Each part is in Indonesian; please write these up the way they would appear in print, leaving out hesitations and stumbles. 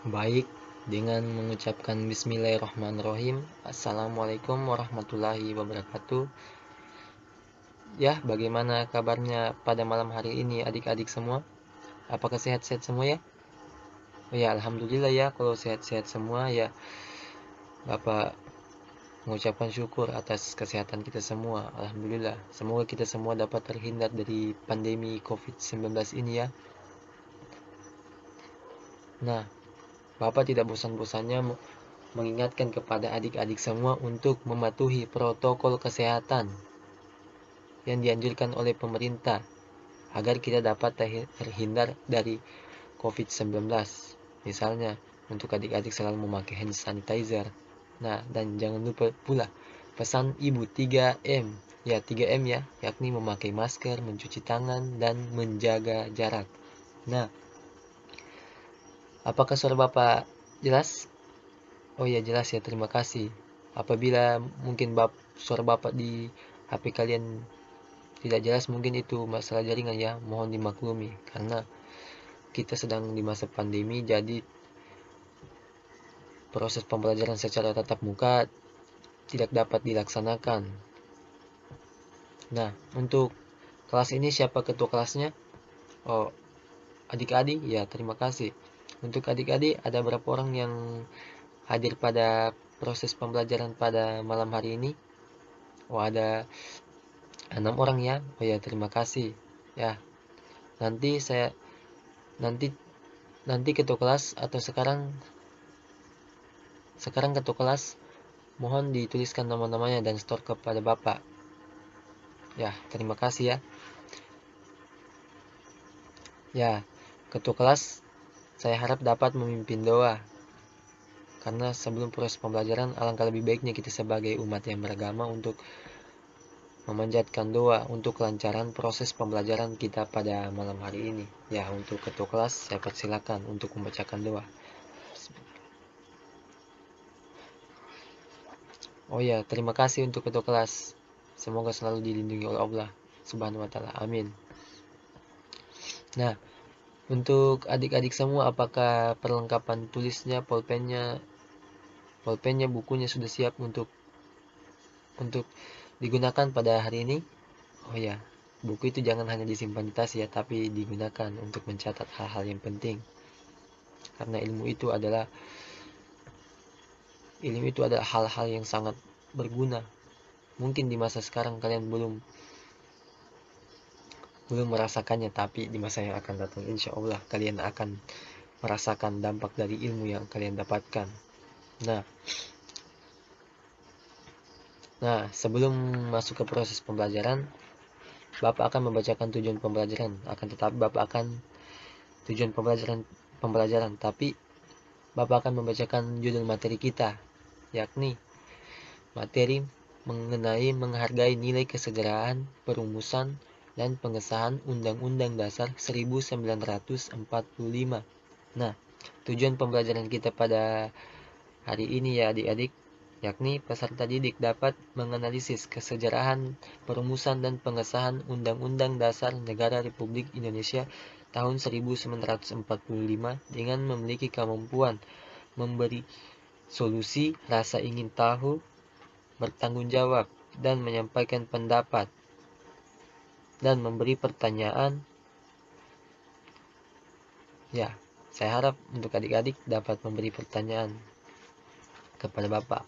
Baik, dengan mengucapkan Bismillahirrahmanirrahim. Assalamualaikum warahmatullahi wabarakatuh. Ya, bagaimana kabarnya pada malam hari ini adik-adik semua? Apakah sehat-sehat semua ya? Oh ya, Alhamdulillah ya, kalau sehat-sehat semua ya, Bapak mengucapkan syukur atas kesehatan kita semua. Alhamdulillah. Semoga kita semua dapat terhindar dari pandemi COVID-19 ini ya. Nah, Bapak tidak bosan-bosannya mengingatkan kepada adik-adik semua untuk mematuhi protokol kesehatan yang dianjurkan oleh pemerintah agar kita dapat terhindar dari COVID-19. Misalnya, untuk adik-adik selalu memakai hand sanitizer. Nah, dan jangan lupa pula pesan ibu 3M. Ya, 3M ya, yakni memakai masker, mencuci tangan, dan menjaga jarak. Nah, apakah suara Bapak jelas? Oh ya, jelas ya, terima kasih. Apabila mungkin suara Bapak di HP kalian tidak jelas, mungkin itu masalah jaringan ya, mohon dimaklumi karena kita sedang di masa pandemi, jadi proses pembelajaran secara tatap muka tidak dapat dilaksanakan. Nah, untuk kelas ini siapa ketua kelasnya? Oh, adik-adik ya, terima kasih. Untuk adik-adik ada berapa orang yang hadir pada proses pembelajaran pada malam hari ini? Oh, ada 6 orang ya. Oh ya, terima kasih. Ya, nanti saya nanti nanti ketua kelas atau sekarang ketua kelas mohon dituliskan nama-namanya dan store kepada Bapak. Ya, terima kasih ya. Ya, ketua kelas saya harap dapat memimpin doa. Karena sebelum proses pembelajaran alangkah lebih baiknya kita sebagai umat yang beragama untuk memanjatkan doa untuk kelancaran proses pembelajaran kita pada malam hari ini. Ya, untuk ketua kelas saya persilakan untuk membacakan doa. Oh ya, terima kasih untuk ketua kelas. Semoga selalu dilindungi oleh Allah Subhanahu wa taala. Amin. Nah, untuk adik-adik semua apakah perlengkapan tulisnya, pulpennya, bukunya sudah siap untuk digunakan pada hari ini? Oh ya, buku itu jangan hanya disimpan di tas ya, tapi digunakan untuk mencatat hal-hal yang penting. Karena ilmu itu adalah hal-hal yang sangat berguna. Mungkin di masa sekarang kalian belum merasakannya, tapi di masa yang akan datang insya Allah kalian akan merasakan dampak dari ilmu yang kalian dapatkan. Nah, sebelum masuk ke proses pembelajaran, Bapak akan membacakan tujuan pembelajaran. Pembelajaran, tapi Bapak akan membacakan judul materi kita, yakni materi mengenai menghargai nilai kesejarahan, perumusan, dan pengesahan Undang-Undang Dasar 1945. Nah, tujuan pembelajaran kita pada hari ini ya adik-adik, yakni peserta didik dapat menganalisis kesejarahan, perumusan, dan pengesahan Undang-Undang Dasar Negara Republik Indonesia tahun 1945 dengan memiliki kemampuan memberi solusi, rasa ingin tahu, bertanggung jawab, dan menyampaikan pendapat, dan memberi pertanyaan. Ya, saya harap untuk adik-adik dapat memberi pertanyaan kepada Bapak.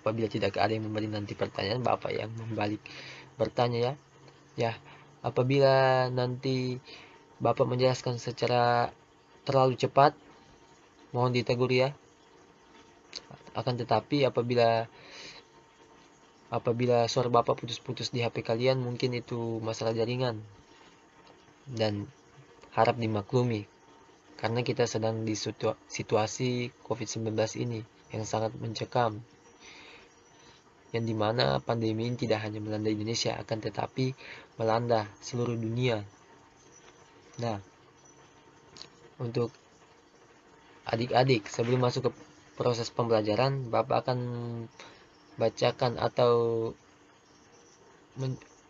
Apabila tidak ada yang memberi nanti pertanyaan, Bapak yang membalik bertanya ya. Ya, apabila nanti Bapak menjelaskan secara terlalu cepat, mohon ditegur ya. Akan tetapi apabila suara Bapak putus-putus di HP kalian, mungkin itu masalah jaringan dan harap dimaklumi karena kita sedang di situasi COVID-19 ini yang sangat mencekam, yang dimana pandemi ini tidak hanya melanda Indonesia akan tetapi melanda seluruh dunia. Nah, untuk adik-adik sebelum masuk ke proses pembelajaran, Bapak akan bacakan atau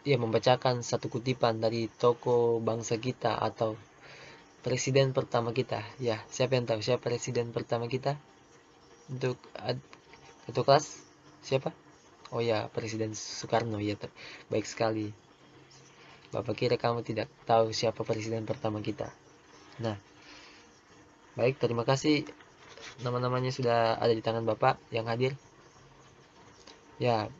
membacakan satu kutipan dari tokoh bangsa kita atau presiden pertama kita. Ya, siapa yang tahu siapa presiden pertama kita? Untuk kelas siapa? Oh ya, Presiden Soekarno. Ya, baik sekali. Bapak kira kamu tidak tahu siapa presiden pertama kita. Nah, baik, terima kasih. Nama-namanya sudah ada di tangan Bapak yang hadir. Ya,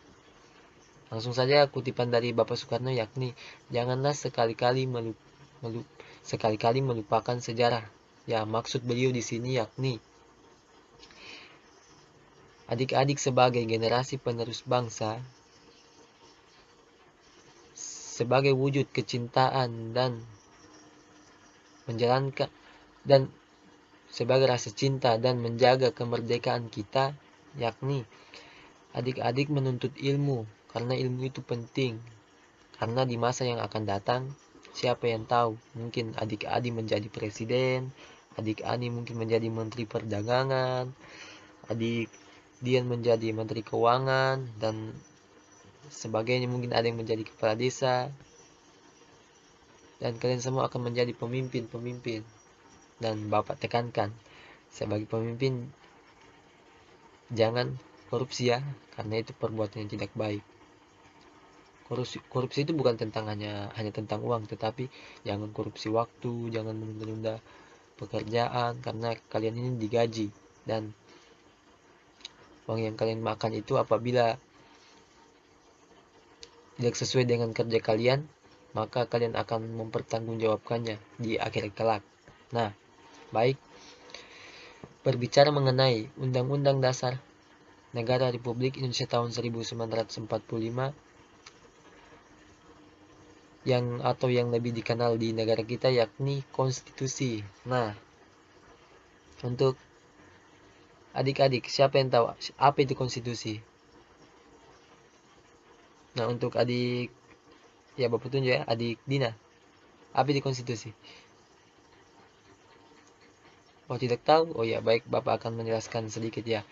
langsung saja kutipan dari Bapak Soekarno, yakni janganlah sekali-kali melupakan sejarah. Ya, maksud beliau di sini yakni adik-adik sebagai generasi penerus bangsa, sebagai wujud kecintaan dan menjalankan dan sebagai rasa cinta dan menjaga kemerdekaan kita, yakni adik-adik menuntut ilmu karena ilmu itu penting. Karena di masa yang akan datang, siapa yang tahu, mungkin adik-adik menjadi presiden, adik-adik mungkin menjadi menteri perdagangan, adik Dian menjadi menteri keuangan, dan sebagainya. Mungkin ada yang menjadi kepala desa, dan kalian semua akan menjadi pemimpin-pemimpin. Dan Bapak tekankan, sebagai pemimpin jangan korupsi ya, karena itu perbuatan yang tidak baik. Korupsi itu bukan tentang hanya tentang uang, tetapi jangan korupsi waktu, jangan menunda pekerjaan, karena kalian ini digaji, dan uang yang kalian makan itu apabila tidak sesuai dengan kerja kalian, maka kalian akan mempertanggungjawabkannya di akhir kelak. Nah, baik, berbicara mengenai Undang-Undang Dasar Negara Republik Indonesia tahun 1945 yang lebih dikenal di negara kita yakni konstitusi. Nah, untuk adik-adik, siapa yang tahu apa itu konstitusi? Nah, untuk adik, ya Bapak tunjuk ya, adik Dina, apa itu konstitusi? Oh, tidak tahu? Oh ya, baik, Bapak akan menjelaskan sedikit ya.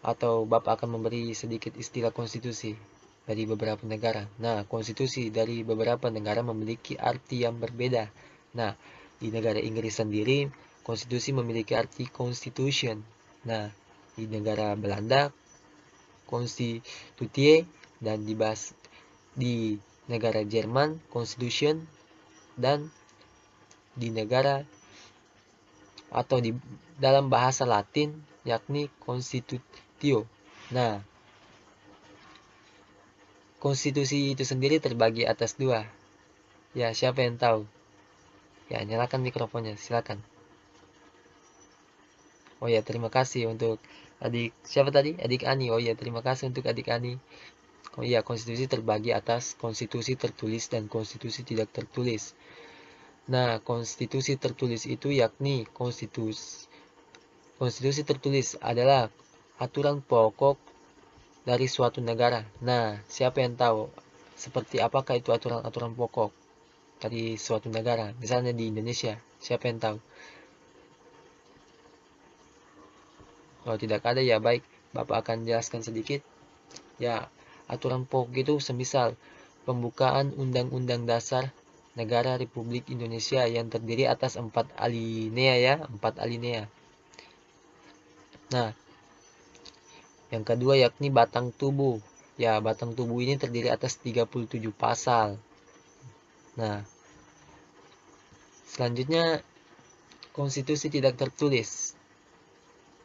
Atau Bapak akan memberi sedikit istilah konstitusi dari beberapa negara. Nah, konstitusi dari beberapa negara memiliki arti yang berbeda. Nah, di negara Inggris sendiri, konstitusi memiliki arti constitution. Nah, di negara Belanda, constitutie, dan di negara Jerman, constitution, dan di negara atau di dalam bahasa Latin yakni constitutio. Nah, konstitusi itu sendiri terbagi atas dua. Ya, siapa yang tahu? Ya, nyalakan mikrofonnya, silakan. Oh ya, terima kasih untuk adik siapa tadi? Adik Ani. Oh ya, terima kasih untuk adik Ani. Oh iya, konstitusi terbagi atas konstitusi tertulis dan konstitusi tidak tertulis. Nah, konstitusi tertulis itu yakni konstitusi tertulis adalah aturan pokok dari suatu negara. Nah, siapa yang tahu seperti apakah itu aturan-aturan pokok dari suatu negara? Misalnya di Indonesia, siapa yang tahu? Kalau tidak ada ya baik, Bapak akan jelaskan sedikit. Ya, aturan pokok itu semisal pembukaan Undang-Undang Dasar Negara Republik Indonesia yang terdiri atas 4 alinea ya, 4 alinea. Nah, yang kedua yakni batang tubuh. Ya, batang tubuh ini terdiri atas 37 pasal. Nah, selanjutnya konstitusi tidak tertulis.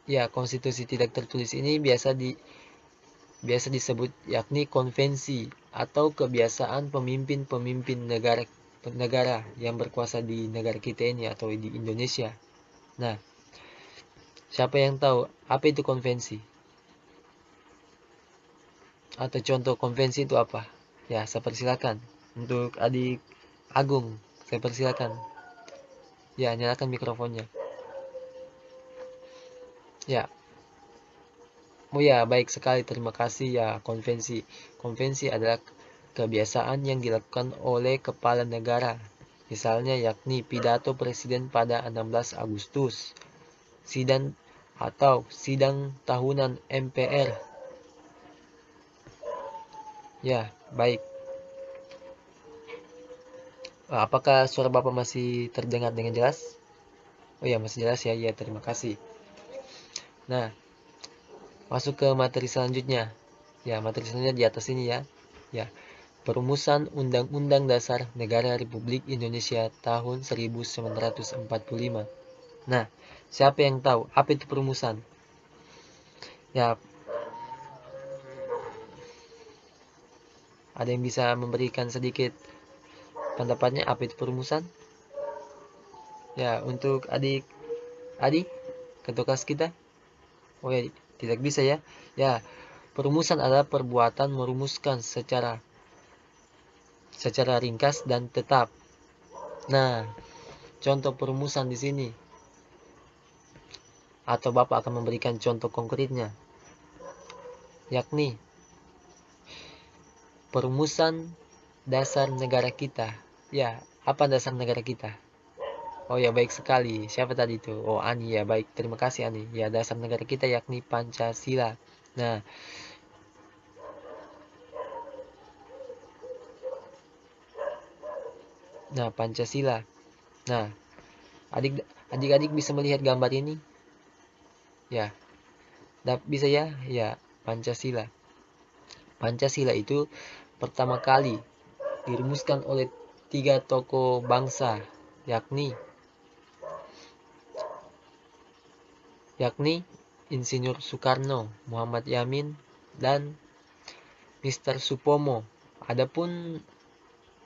Ya, konstitusi tidak tertulis ini biasa disebut yakni konvensi atau kebiasaan pemimpin-pemimpin negara yang berkuasa di negara kita ini atau di Indonesia. Nah, siapa yang tahu apa itu konvensi? Atau contoh konvensi itu apa? Ya, saya persilakan. Untuk adik Agung, saya persilakan. Ya, nyalakan mikrofonnya. Ya. Oh ya, baik sekali. Terima kasih ya, konvensi. Konvensi adalah kebiasaan yang dilakukan oleh kepala negara. Misalnya yakni pidato presiden pada 16 Agustus, sidang tahunan MPR. Ya, baik. Apakah suara Bapak masih terdengar dengan jelas? Oh ya, masih jelas ya. Ya, terima kasih. Nah, masuk ke materi selanjutnya. Ya, materi selanjutnya di atas ini ya. Ya, Perumusan Undang-Undang Dasar Negara Republik Indonesia tahun 1945. Nah, siapa yang tahu apa itu perumusan? Ya, ada yang bisa memberikan sedikit pendapatnya apa itu perumusan? Ya, untuk adik ketua kelas kita. Oh ya, tidak bisa ya. Ya, perumusan adalah perbuatan merumuskan secara ringkas dan tetap. Nah, contoh perumusan di sini atau Bapak akan memberikan contoh konkretnya, yakni perumusan dasar negara kita. Ya, apa dasar negara kita? Oh ya, baik sekali. Siapa tadi itu? Oh, Ani ya. Baik, terima kasih Ani. Ya, dasar negara kita yakni Pancasila. Nah, Pancasila. Nah, adik-adik bisa melihat gambar ini? Ya, bisa ya? Ya, Pancasila. Pancasila itu pertama kali dirumuskan oleh 3 tokoh bangsa, yakni Insinyur Soekarno, Muhammad Yamin, dan Mr. Supomo. Adapun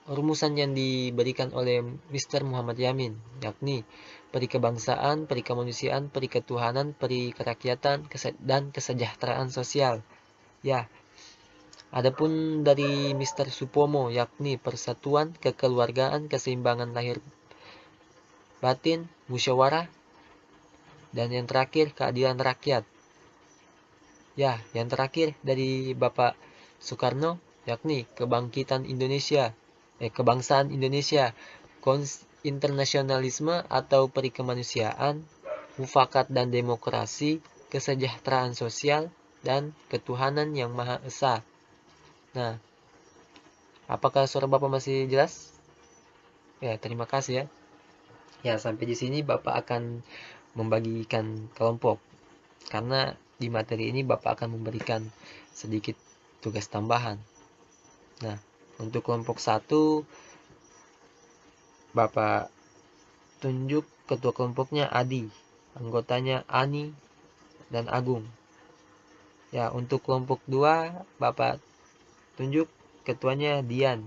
rumusan yang diberikan oleh Mr. Muhammad Yamin, yakni peri kebangsaan, peri kemanusiaan, peri ketuhanan, peri kerakyatan, dan kesejahteraan sosial. Ya, adapun dari Mr. Supomo, yakni persatuan, kekeluargaan, keseimbangan lahir batin, musyawarah, dan yang terakhir keadilan rakyat. Ya, yang terakhir dari Bapak Soekarno, yakni kebangkitan Indonesia, kebangsaan Indonesia, internasionalisme atau perikemanusiaan, mufakat dan demokrasi, kesejahteraan sosial, dan ketuhanan yang Maha Esa. Nah, apakah suara Bapak masih jelas? Ya, terima kasih ya. Ya, sampai di sini Bapak akan membagikan kelompok. Karena di materi ini Bapak akan memberikan sedikit tugas tambahan. Nah, untuk kelompok 1, Bapak tunjuk ketua kelompoknya Adi, anggotanya Ani dan Agung. Ya, untuk kelompok 2, Bapak tunjuk ketuanya Dian.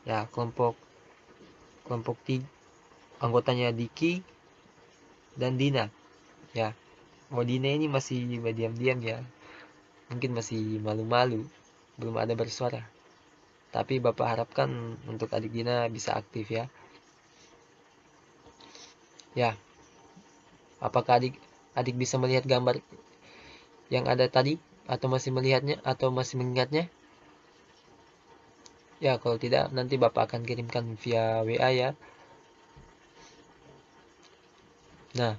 Ya, kelompok 3, anggotanya Diki dan Dina. Ya, Dina ini masih diam-diam ya. Mungkin masih malu-malu, belum ada bersuara. Tapi Bapak harapkan untuk adik Dina bisa aktif ya. Ya, apakah adik bisa melihat gambar yang ada tadi? Atau masih melihatnya? Atau masih mengingatnya? Ya, kalau tidak nanti Bapak akan kirimkan via WA ya. Nah,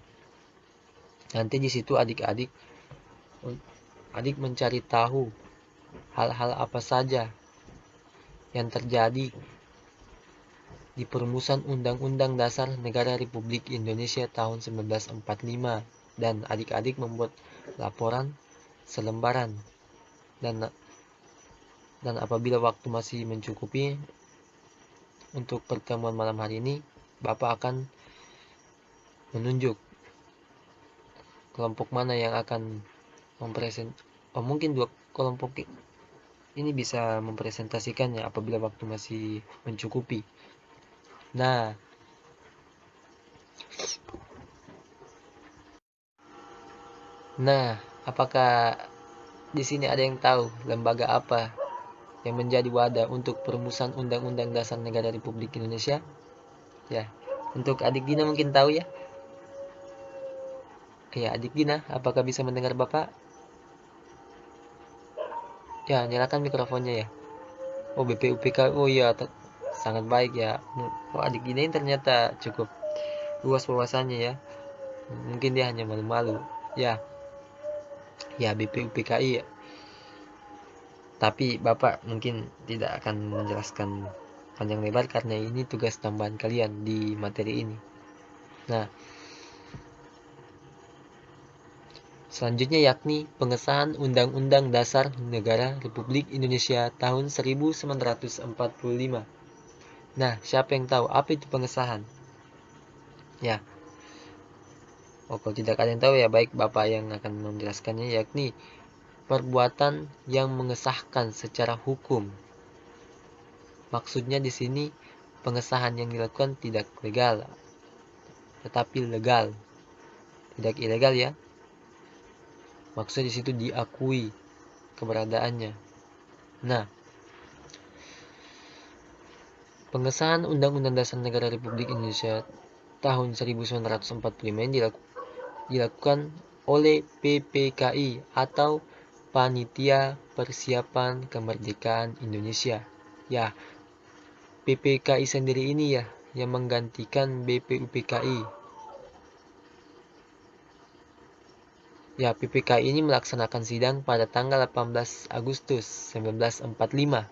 nanti di situ adik mencari tahu hal-hal apa saja yang terjadi di perumusan Undang-Undang Dasar Negara Republik Indonesia tahun 1945, dan adik-adik membuat laporan selembaran, dan apabila waktu masih mencukupi untuk pertemuan malam hari ini, Bapak akan menunjuk kelompok mana yang akan mungkin 2 kelompok ini bisa mempresentasikannya apabila waktu masih mencukupi. Nah, apakah di sini ada yang tahu lembaga apa yang menjadi wadah untuk perumusan Undang-Undang Dasar Negara Republik Indonesia? Ya, untuk adik Dina mungkin tahu ya. Ya, adik Dina, apakah bisa mendengar Bapak? Ya, nyalakan mikrofonnya ya. Oh, BPUPK. Oh iya, sangat baik ya. Oh, adik Dina ini ternyata cukup luas wawasannya ya. Mungkin dia hanya malu-malu. Ya, BPUPKI ya. Tapi Bapak mungkin tidak akan menjelaskan panjang lebar karena ini tugas tambahan kalian di materi ini. Nah, selanjutnya yakni pengesahan Undang-Undang Dasar Negara Republik Indonesia tahun 1945. Nah, siapa yang tahu apa itu pengesahan? Ya, kalau tidak ada yang tahu ya baik Bapak yang akan menjelaskannya, yakni perbuatan yang mengesahkan secara hukum. Maksudnya di sini pengesahan yang dilakukan tidak legal, tetapi legal, tidak ilegal ya. Maksudnya di situ diakui keberadaannya. Nah, pengesahan Undang-Undang Dasar Negara Republik Indonesia tahun 1945 ini dilakukan oleh PPKI atau Panitia Persiapan Kemerdekaan Indonesia. Ya, PPKI sendiri ini ya yang menggantikan BPUPKI. Ya, PPKI ini melaksanakan sidang pada tanggal 18 Agustus 1945.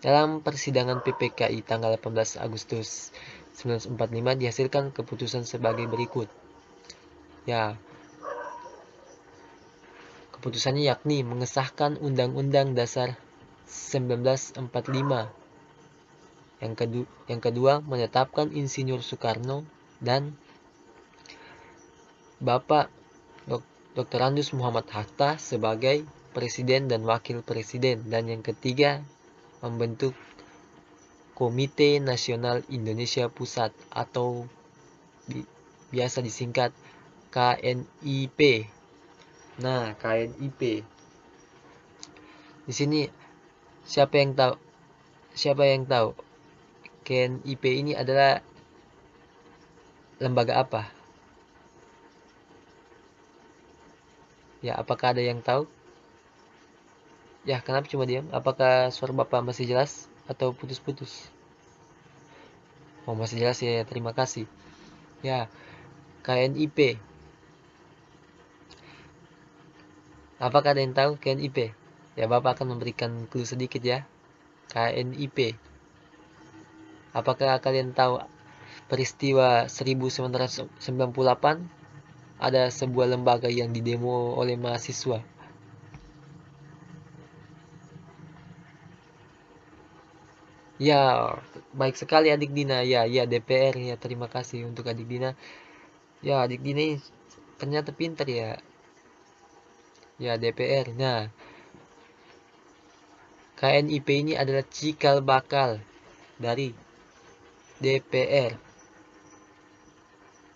Dalam persidangan PPKI tanggal 18 Agustus 1945 dihasilkan keputusan sebagai berikut. Ya, keputusannya yakni mengesahkan Undang-Undang Dasar 1945. Yang kedua, menetapkan Insinyur Soekarno dan Bapak Dr. Andes Muhammad Hatta sebagai Presiden dan Wakil Presiden. Dan yang ketiga, membentuk Komite Nasional Indonesia Pusat atau biasa disingkat KNIP. Nah, KNIP. Di sini siapa yang tahu? Siapa yang tahu? KNIP ini adalah lembaga apa? Ya, apakah ada yang tahu? Ya, kenapa cuma diam? Apakah suara Bapak masih jelas atau putus-putus? Oh, masih jelas ya, terima kasih. Ya, KNIP. Apakah ada yang tahu KNIP? Ya, Bapak akan memberikan clue sedikit ya. KNIP. Apakah kalian tahu peristiwa 1998? Ada sebuah lembaga yang didemo oleh mahasiswa. Ya, baik sekali adik Dina. Ya, DPR ya. Terima kasih untuk adik Dina. Ya, adik Dina ini ternyata pintar ya. Ya, DPR. Nah, KNIP ini adalah cikal bakal dari DPR.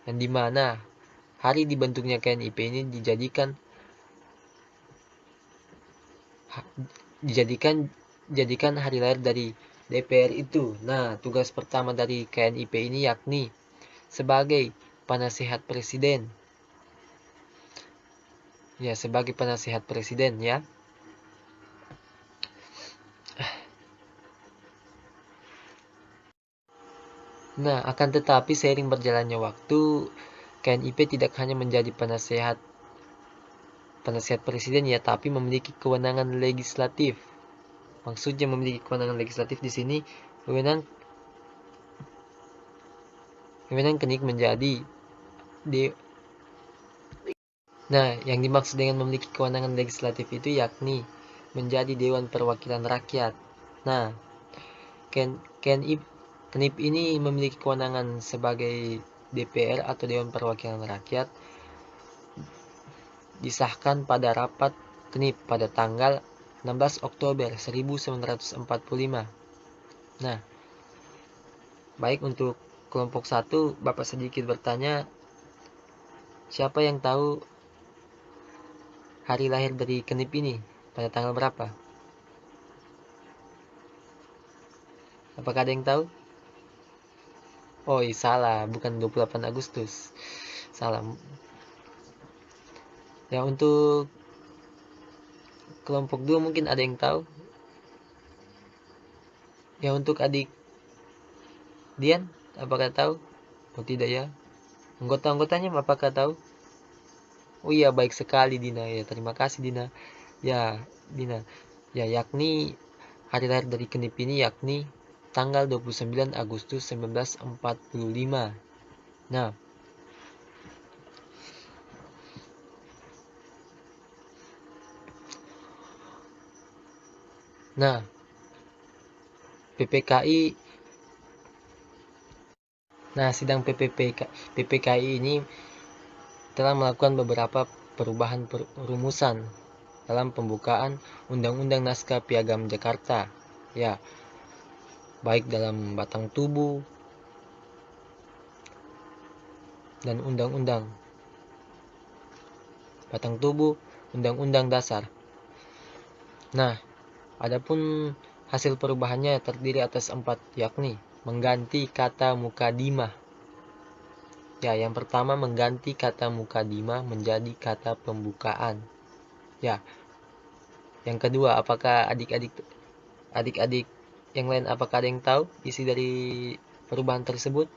Yang dimana hari dibentuknya KNIP ini dijadikan hari lahir dari DPR itu. Nah, tugas pertama dari KNIP ini yakni sebagai penasihat presiden. Ya, sebagai penasihat presiden ya. Nah, akan tetapi seiring berjalannya waktu, KNIP tidak hanya menjadi penasihat presiden ya, tapi memiliki kewenangan legislatif. Maksudnya memiliki kewenangan legislatif di sini, kewenangan kenik menjadi Nah, yang dimaksud dengan memiliki kewenangan legislatif itu yakni menjadi Dewan Perwakilan Rakyat. Nah, KNIP ini memiliki kewenangan sebagai DPR atau Dewan Perwakilan Rakyat, disahkan pada rapat KNIP pada tanggal 16 Oktober 1945. Nah, baik untuk kelompok 1, Bapak sedikit bertanya, siapa yang tahu hari lahir dari KNIP ini pada tanggal berapa? Apakah ada yang tahu? Oh, salah, bukan 28 Agustus. Salah. Ya, untuk kelompok 2 mungkin ada yang tahu. Ya, untuk adik Dian, apakah tahu? Oh, tidak ya. Anggota-anggotanya apakah tahu? Oh iya, baik sekali Dina ya. Terima kasih Dina. Ya, Dina. Ya, yakni hari lahir dari KNIP ini yakni tanggal 29 Agustus 1945. Nah, PPKI. Nah, sidang PPKI ini telah melakukan beberapa perubahan rumusan dalam pembukaan Undang-Undang Naskah Piagam Jakarta, ya, baik dalam batang tubuh dan undang-undang batang tubuh Undang-Undang Dasar. Nah, adapun hasil perubahannya terdiri atas 4, yakni mengganti kata mukadimah. Ya, yang pertama mengganti kata mukadimah menjadi kata pembukaan. Ya. Yang kedua, apakah adik-adik yang lain apakah ada yang tahu isi dari perubahan tersebut?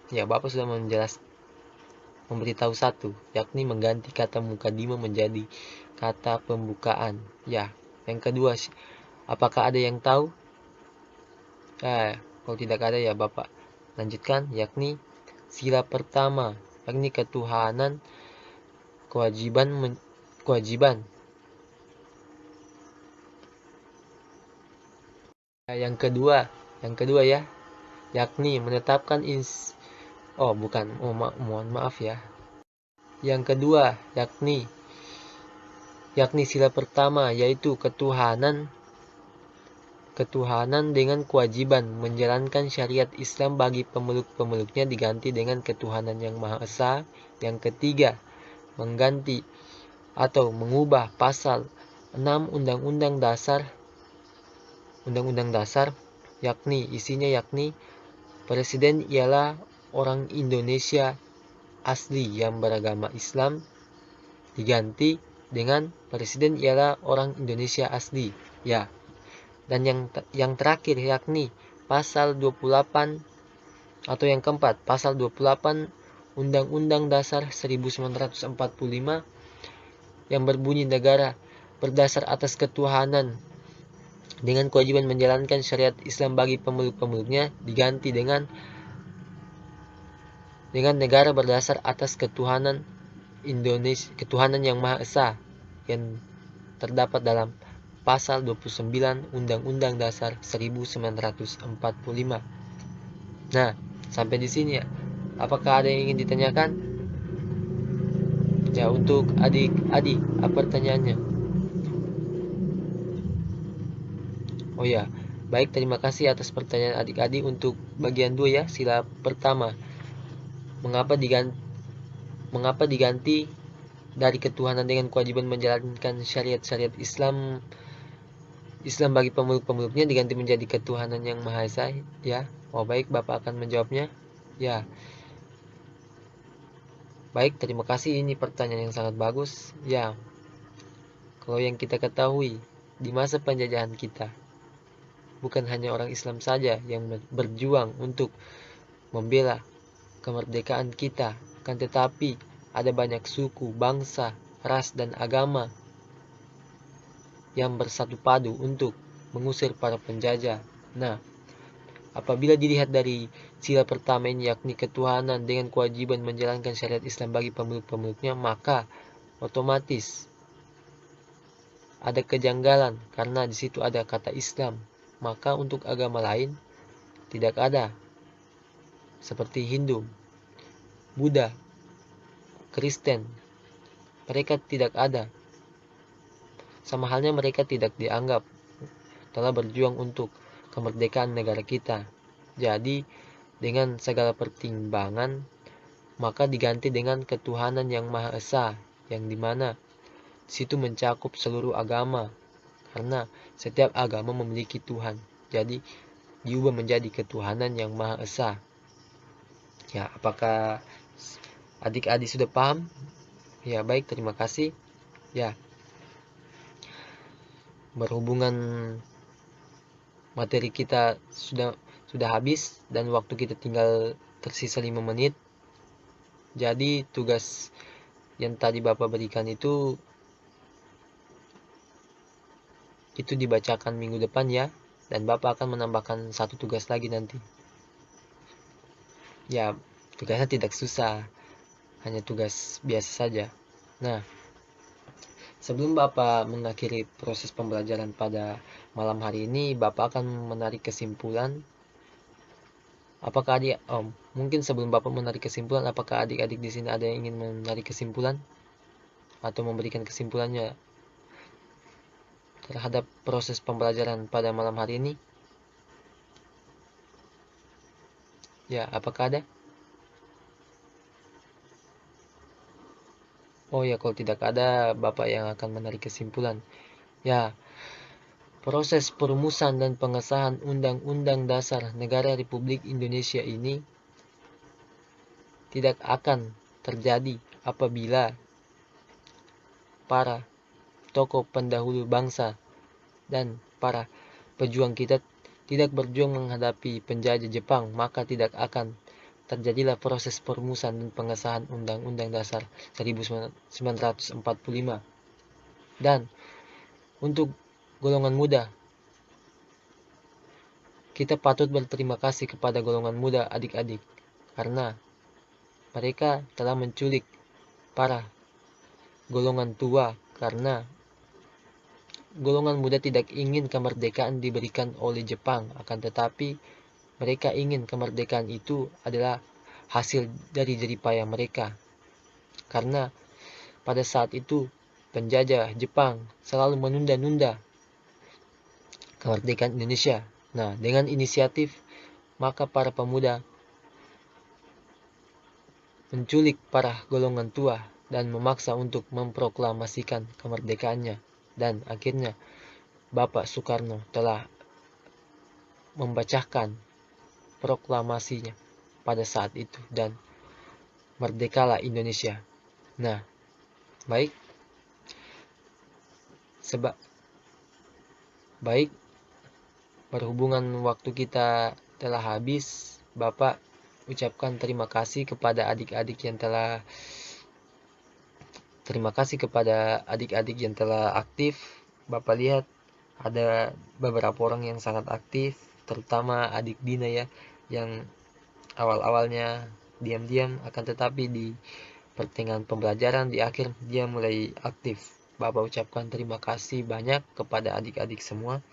Ya, Bapak sudah memberitahu satu, yakni mengganti kata mukadimah menjadi kata pembukaan. Ya. Yang kedua, apakah ada yang tahu? Kalau tidak ada ya Bapak lanjutkan, yakni sila pertama, yakni ketuhanan, kewajiban. Yang kedua ya, yakni menetapkan mohon maaf ya. Yang kedua, yakni sila pertama, yaitu ketuhanan dengan kewajiban menjalankan syariat Islam bagi pemeluk-pemeluknya diganti dengan ketuhanan yang Maha Esa. Yang ketiga, mengganti atau mengubah pasal 6 Undang-Undang Dasar, yakni Presiden ialah orang Indonesia asli yang beragama Islam, diganti dengan Presiden ialah orang Indonesia asli, ya. Dan yang terakhir yakni pasal 28 atau yang keempat, pasal 28 Undang-Undang Dasar 1945 yang berbunyi negara berdasar atas ketuhanan dengan kewajiban menjalankan syariat Islam bagi pemeluk-pemeluknya diganti dengan negara berdasar atas ketuhanan Indonesia, ketuhanan yang Maha Esa, yang terdapat dalam pasal 29 Undang-Undang Dasar 1945. Nah, sampai di sini ya. Apakah ada yang ingin ditanyakan? Ya, untuk adik-adik, apa pertanyaannya? Oh ya, baik, terima kasih atas pertanyaan adik-adik. Untuk bagian 2 ya, sila pertama. Mengapa diganti dari ketuhanan dengan kewajiban menjalankan syariat Islam bagi pemeluk-pemeluknya diganti menjadi ketuhanan yang Maha Esa, ya. Oh baik, Bapak akan menjawabnya. Ya. Baik, terima kasih, ini pertanyaan yang sangat bagus. Ya. Kalau yang kita ketahui di masa penjajahan kita, bukan hanya orang Islam saja yang berjuang untuk membela kemerdekaan kita, kan tetapi ada banyak suku, bangsa, ras dan agama yang bersatu padu untuk mengusir para penjajah. Nah, apabila dilihat dari sila pertama ini, yakni ketuhanan dengan kewajiban menjalankan syariat Islam bagi pemeluk-pemeluknya, maka otomatis ada kejanggalan karena di situ ada kata Islam. Maka untuk agama lain tidak ada, seperti Hindu, Buddha, Kristen, mereka tidak ada. Sama halnya mereka tidak dianggap telah berjuang untuk kemerdekaan negara kita. Jadi dengan segala pertimbangan, maka diganti dengan ketuhanan yang Maha Esa, yang dimana situ mencakup seluruh agama, karena setiap agama memiliki Tuhan. Jadi diubah menjadi ketuhanan yang Maha Esa. Ya, apakah adik-adik sudah paham? Ya, baik, terima kasih. Ya, berhubungan materi kita sudah habis dan waktu kita tinggal tersisa 5 menit. Jadi tugas yang tadi Bapak berikan itu dibacakan minggu depan ya. dan Bapak akan menambahkan satu tugas lagi nanti. Ya, tugasnya tidak susah, hanya tugas biasa saja. Nah, sebelum Bapak mengakhiri proses pembelajaran pada malam hari ini, Bapak akan menarik kesimpulan. Apakah mungkin sebelum Bapak menarik kesimpulan, apakah adik-adik di sini ada yang ingin menarik kesimpulan atau memberikan kesimpulannya terhadap proses pembelajaran pada malam hari ini? Ya, apakah ada? Oh ya, kalau tidak ada, Bapak yang akan menarik kesimpulan. Ya, proses perumusan dan pengesahan Undang-Undang Dasar Negara Republik Indonesia ini tidak akan terjadi apabila para tokoh pendahulu bangsa dan para pejuang kita tidak berjuang menghadapi penjajah Jepang, maka tidak akan terjadilah proses perumusan dan pengesahan Undang-Undang Dasar 1945. Dan untuk golongan muda, kita patut berterima kasih kepada golongan muda adik-adik, karena mereka telah menculik para golongan tua, karena golongan muda tidak ingin kemerdekaan diberikan oleh Jepang, akan tetapi mereka ingin kemerdekaan itu adalah hasil dari jeripaya mereka. Karena pada saat itu penjajah Jepang selalu menunda-nunda kemerdekaan Indonesia. Nah, dengan inisiatif maka para pemuda menculik para golongan tua dan memaksa untuk memproklamasikan kemerdekaannya. Dan akhirnya Bapak Soekarno telah membacakan proklamasinya pada saat itu dan merdekalah Indonesia. Nah, baik. Baik, berhubungan waktu kita telah habis, Bapak ucapkan terima kasih kepada adik-adik yang telah aktif. Bapak lihat ada beberapa orang yang sangat aktif, terutama adik Dina ya, yang awal-awalnya diam-diam, akan tetapi di pertengahan pembelajaran di akhir dia mulai aktif. Bapak ucapkan terima kasih banyak kepada adik-adik semua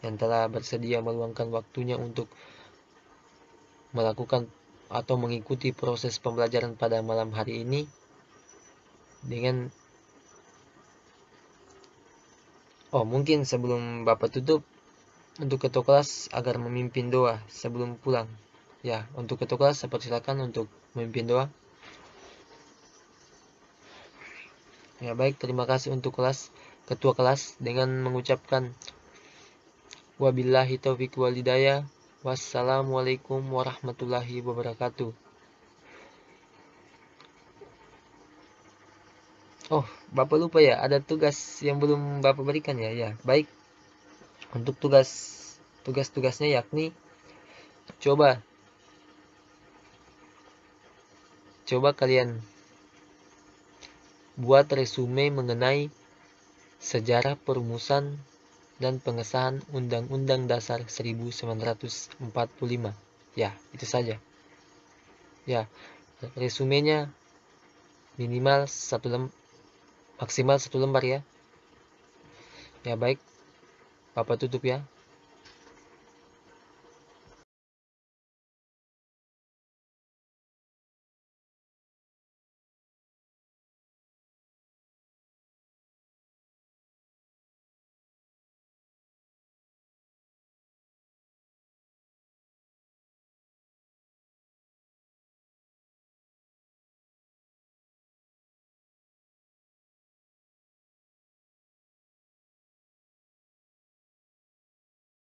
yang telah bersedia meluangkan waktunya untuk melakukan atau mengikuti proses pembelajaran pada malam hari ini. Dengan mungkin sebelum Bapak tutup, untuk ketua kelas agar memimpin doa sebelum pulang. Ya, untuk ketua kelas saya persilakan untuk memimpin doa. Ya, baik, terima kasih untuk ketua kelas dengan mengucapkan wabillahi taufiq wal hidayah. Wassalamualaikum warahmatullahi wabarakatuh. Oh, Bapak lupa ya, ada tugas yang belum Bapak berikan ya. Ya, baik. Untuk tugas-tugasnya yakni coba kalian buat resume mengenai sejarah perumusan dan pengesahan Undang-Undang Dasar 1945. Ya, itu saja. Ya, resumenya maksimal satu lembar ya. Ya, baik. Bapak tutup ya.